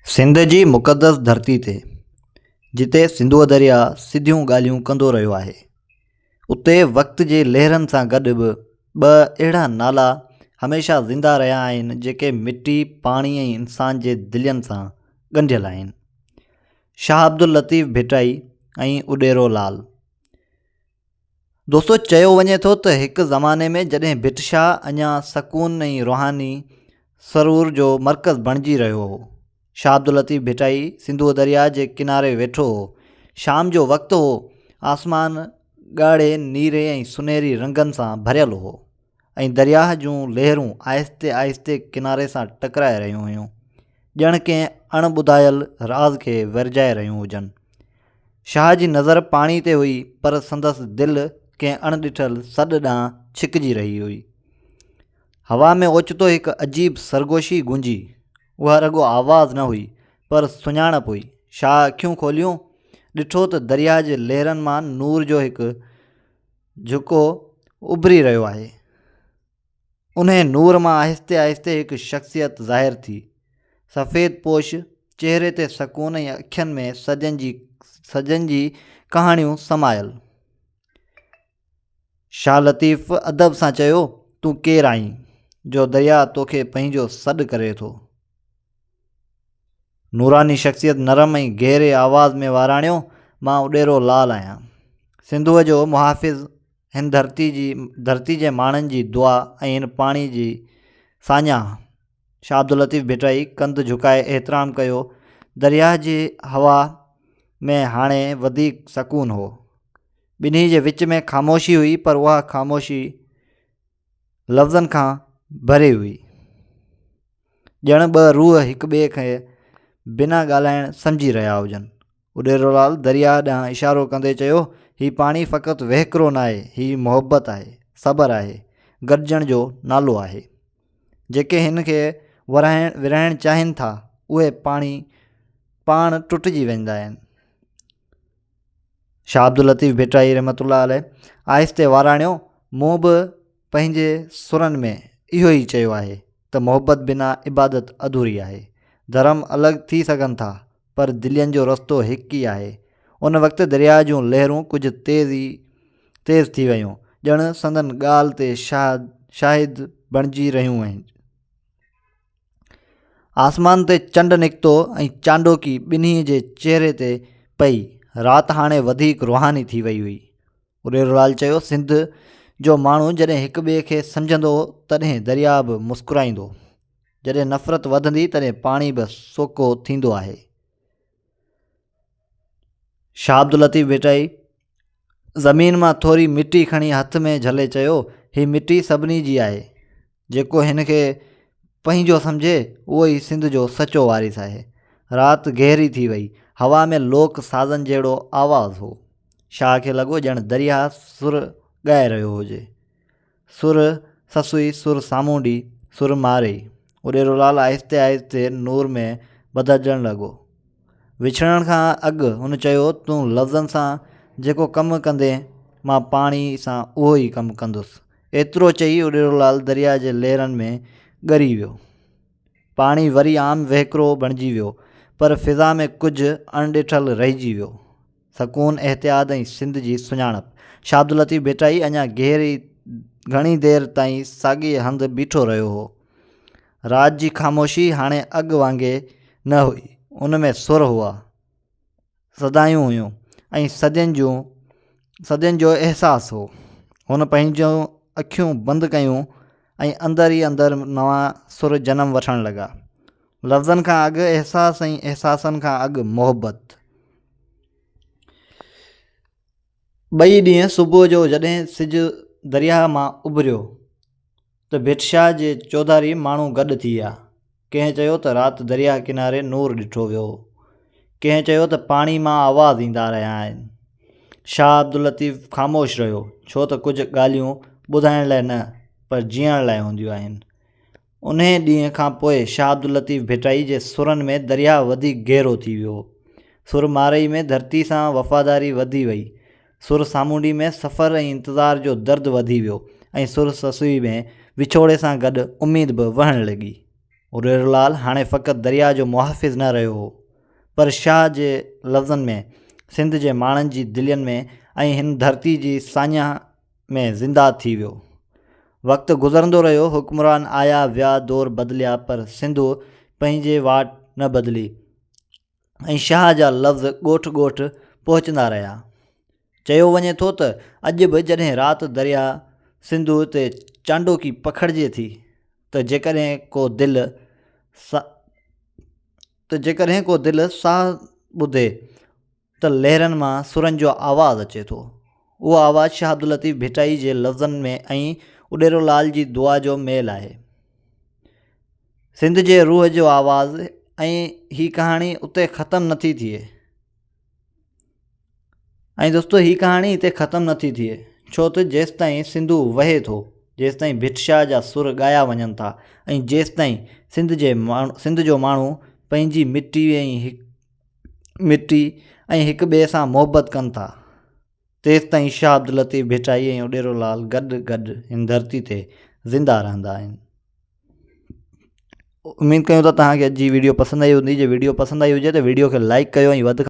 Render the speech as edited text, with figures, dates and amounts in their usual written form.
सिंध जी मुक़दस धरती ते जिते सिंधुअ दरिया सिधियूं ॻाल्हियूं कंदो रहियो आहे, उते वक़्त जे लहरनि सां गॾु बि ॿ अहिड़ा नाला हमेशह ज़िंदा रहिया आहिनि जेके मिटी, पाणी ऐं इंसान जे दिलनि सां ॻंढियल आहिनि। शाह अब्दुल लतीफ़ भिटाई ऐं उॾेरो लाल। दोस्तो, चयो वञे थो त हिकु ज़माने में जॾहिं भिट शाह अञा सकून ऐं रुहानी सरूर जो मर्कज़ बणिजी रहियो हो, शाह अब्दुल लतीफ़ भिटाई सिंधुअ दरिया जे किनारे वेठो हो। शाम जो वक़्तु हो, आसमान ॻाढ़े, नीरे ऐं सुनहरी रंगनि सां भरियल हो ऐं दरिया जूं लहरूं आहिस्ते आहिस्ते किनारे सां टकराए रहियूं हुयूं, ॼण कंहिं अणॿुधायल राज़ खे विरजाए रहियूं हुजनि। शाह जी नज़र पाणी ते हुई, पर संदसि दिलि कंहिं अणॾिठल सॾ ॾांहुं छिकिजी रही हुई। हवा में ओचितो हिकु अजीब सरगोशी गूंजी। उहा रुॻो आवाज़ न हुई, पर सुञाणप हुई। शाह अखियूं खोलियूं, ॾिठो त दरिया जे लहरनि मां नूर जो हिकु झुको उभरी रहियो आहे। उन नूर मां आहिस्ते आहिस्ते हिकु शख़्सियत ज़ाहिर थी, सफ़ेद पोश, चहिरे ते सकून ऐं अखियुनि में सजनि जी कहाणियूं समायल। शाह लतीफ़ अदब सां चयो, तूं केरु आहीं जो दरिया तोखे पंहिंजो सॾु करे थो? नूरानी शख़्सियत नरम ऐं गहरे आवाज़ में वाराणियो, मां उॾेरो लाल आहियां, सिंधुअ जो मुहाफ़िज़। हिन धरती जे माण्हुनि जी दुआ ऐं हिन पाणी जी साञा। शाह अब्दुल लतीफ़ भिटाई कंधु झुकाए एतिराम कयो। दरिया जी हवा में हाणे वधीक सकून हो। ॿिन्ही जे विच में ख़ामोशी हुई, पर उहा ख़ामोशी लफ़्ज़नि खां भरी हुई, ॼण ॿ रूह हिक ॿिए खे बिना ॻाल्हाइण सम्झी रहिया हुजनि। उॾेरोलाल दरिया ॾांहुं इशारो कंदे चयो, हीउ पाणी फ़क़ति वहिकिरो न आहे, हीउ मुहबत आहे, सब्र आहे, गॾिजण जो नालो आहे। जेके हिन खे विरहाइण चाहिनि था, उहे पाण टुटिजी वेंदा आहिनि। शाह अब्दुल लतीफ़ भिटाई रहमतुल्लाह अलैह आहिस्ते वाराणियो, मूं बि पंहिंजे सुरनि में इहो ई चयो आहे त मुहबत बिना इबादत अधूरी आहे। धर्म अलॻि थी सघनि था, पर दिलनि जो रस्तो हिकु ई आहे। उन वक़्तु दरिया जूं लहरूं कुझु तेज़ थी वियूं, ॼण संदन ॻाल्हि ते शाहिद बणिजी रहियूं आहिनि। आसमान ते चंड निकितो ऐं चांडोकी ॿिन्ही जे चहिरे ते पई। राति हाणे वधीक रुहानी थी वई हुई। उॾेरोलाल चयो, सिंध जो माण्हू जॾहिं हिक ॿिए खे सम्झंदो, तॾहिं दरिया बि मुस्कुराईंदो। जॾहिं नफ़रत वधंदी, तॾहिं पाणी बि सोको थींदो आहे। शाह अब्दुल लतीफ़ भिटाई ज़मीन मां थोरी मिटी खणी हथ में झले चयो, हीअ मिटी सभिनी जी आहे। जेको हिन खे पंहिंजो सम्झे, उहो ई सिंध जो सचो वारिस आहे। राति गहरी थी वई। हवा में लोक साज़नि जहिड़ो आवाज़ु हो। शाह खे लॻो ॼण दरिया सुर ॻाए रहियो हुजे। सुर ससुई, सुर सामूंडी, सुर मारे। उॾेरोलाल आहिस्ते आहिस्ते नूर में बदिलजणु लॻो। विछड़ण खां अॻु हुन चयो, तूं लफ़्ज़नि सां जेको कमु कंदे, मां पाणी सां उहो ई कमु कंदुसि। एतिरो चई उॾेरोलाल दरिया जे लहरनि में ॻरी वियो। पाणी वरी आम वहिकिरो बणिजी वियो, पर फ़िज़ा में कुझु अणॾिठल रहिजी वियो, सकून, एहतियात ऐं सिंध जी सुञाणप। शाह अब्दुल लतीफ़ भिटाई अञा घणी देरि ताईं साॻिए हंधि बीठो रहियो हो। राति जी ख़ामोशी हाणे अॻु वांगुरु न हुई। उन में सुर हुआ, सदायूं हुयूं ऐं सदियुनि जो अहसासु हो। हुन पंहिंजूं अखियूं बंदि कयूं ऐं अंदरि ई अंदरि नवां सुर जनम वठणु लॻा। लफ़्ज़नि खां अॻु अहसास ऐं अहसासनि खां अॻु मुहबत। ॿई ॾींहं सुबुह जो जॾहिं सिजु दरिया मां उभरियो, त भिट शाह जे चौधारी माण्हू गॾु थी विया। कंहिं चयो त राति दरिया किनारे नूर ॾिठो वियो, कंहिं चयो त पाणी मां आवाज़ ईंदा रहिया आहिनि। शाह अब्दुल लतीफ़ ख़ामोश रहियो, छो त कुझु ॻाल्हियूं ॿुधाइण लाइ न, पर जीअण लाइ हूंदियूं आहिनि। उन ॾींहं खां पोइ शाह अब्दुल लतीफ़ भिटाई जे सुरनि में दरिया वधीक गहरो थी वियो। सुर मारई में धरती सां वफ़ादारी वधी वई। सुर सामूंडी में सफ़र ऐं इंतज़ार जो दर्द वधी वियो ऐं सुर ससुई में विछोड़े सां गॾु उमेद बि वहणु लॻी। उॾेरोलाल हाणे फ़क़ति दरिया जो मुहाफ़िज़ न रहियो हो, पर शाह जे लफ़्ज़नि में सिंध जे माण्हुनि जी दिलियुनि में ऐं हिन धरती जी साञा में ज़िंदा थी वियो। वक़्तु गुज़रंदो रहियो, हुक्मरान आया विया, दौर बदिलिया, पर सिंधु पंहिंजे वाट न बदिली ऐं शाह जा लफ़्ज़ ॻोठ ॻोठ पहुचंदा रहिया। चयो वञे थो त अॼु बि जॾहिं राति दरिया सिंधु ते चांडोकी पखिड़िजे थी त जेकॾहिं को दिलि साह ॿुधे त लहरनि मां सुरनि जो आवाज़ु अचे थो। उहो आवाज़ु शाह अब्दुल लतीफ़ भिटाई जे लफ़्ज़नि में ऐं उॾेरोलाल जी दुआ जो मेल आहे। सिंध जे रूह जो आवाज़ु। ऐं हीअ कहाणी उते ख़तमु नथी थिए। ऐं दोस्तो हीअ कहाणी हिते ख़तमु नथी थिए, छो त जेसिताईं सिंधु वहे थो, जेसिताईं भिटशाह जा सुर ॻाया वञनि था ऐं जेसिताईं सिंध जो माण्हू पंहिंजी मिटी ऐं हिक ॿिए सां मुहबत कनि था, तेसिताईं शाह अब्दुल लतीफ़ भिटाई ऐं उॾेरोलाल गॾु गॾु हिन धरती ते ज़िंदा रहंदा आहिनि। उमेदु कयूं था तव्हांखे अॼु जी वीडियो पसंदि आई हूंदी। जे वीडियो पसंदि आई हुजे त वीडियो खे लाइक कयो ऐं वधि